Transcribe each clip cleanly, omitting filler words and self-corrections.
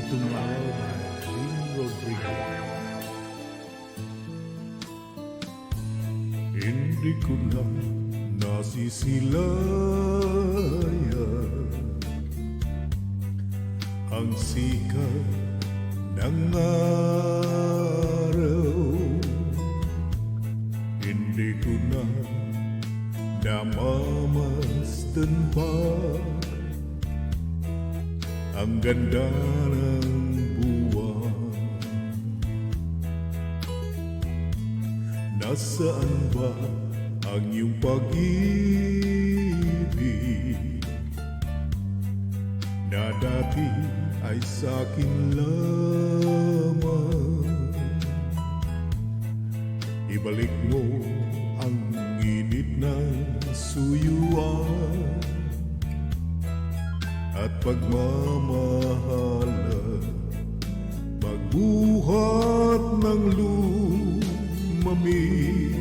Tumaw by Jean Rodriguez. Hindi ko na nasisilayan ang sikat ng araw. Hindi ko na namamasdan pa ang ganda ng buwan. Nasaan ba ang iyong pag-ibig na dati ay sa'kin lamang? Ibalik mo ang init ng suyuan at pagmamahala, magbuhat ng lumamig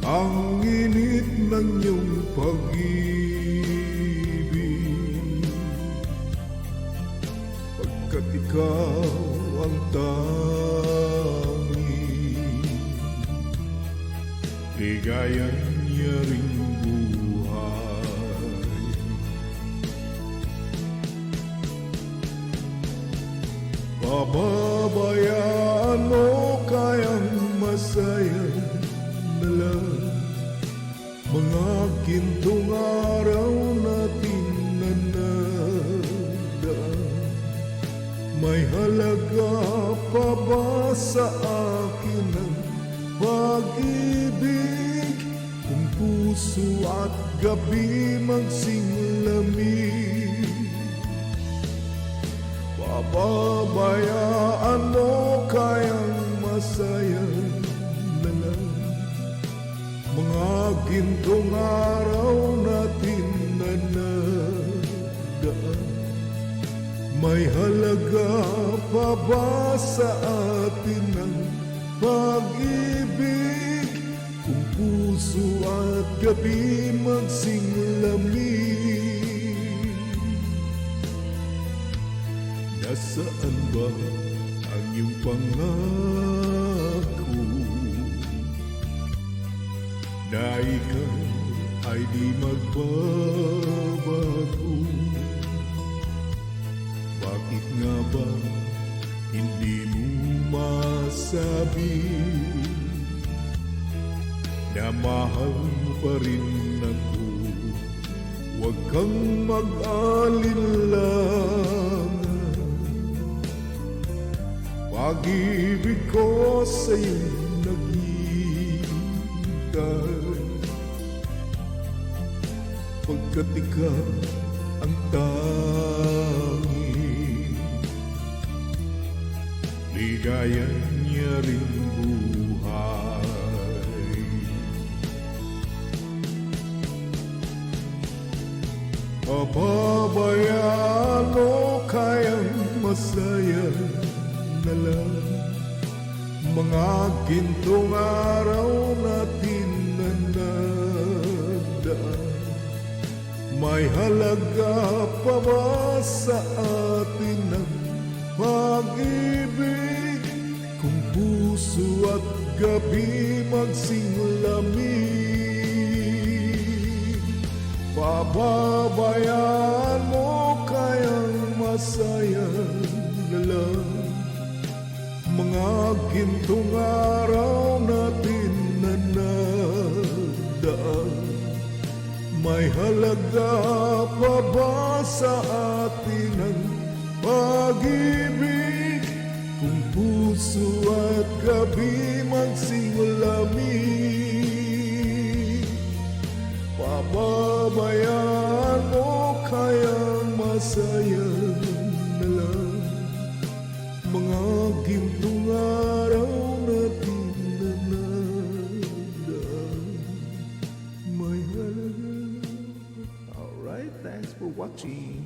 ang init ng iyong pag-ibig, pagkat ikaw ang tanging ligayan niya ring buhay. Pababayaan mo kayang masaya na lang mga gintong araw natin na nadaan. May halaga pa ba sa akin ang pag-ibig kung puso at gabi magsinglamig? Pababayaan mo kayang masaya na lang mga gintong araw natin na nadaan. May halaga pa ba sa atin ang pag-ibig kung puso at gabi magsinglamig? Nasaan ba ang iyong pangako na ikaw ay di magbabago? Bakit nga ba hindi mo masabi na mahal mo pa rin ako? Huwag kang mag-alinlangan, pag-ibig ko sa'yo naghihintay, pagkat ikaw ang tanging ligayan niya rin buhay. Pababayaan mo kayang masaya na lang mga gintong araw natin na nadaan. May halaga pa ba sa atin ang pag-ibig kung puso at gabi magsinglamig? Pababayaan mo kayang masaya na lang mga gintong araw natin na nadaan. May halaga pa ba sa atin ang pag-ibig kung puso at gabi magsinglamig? Pababayaan mo kayang masaya na lang mga gintong araw natin na nadaan. May halaga. Alright, thanks for watching.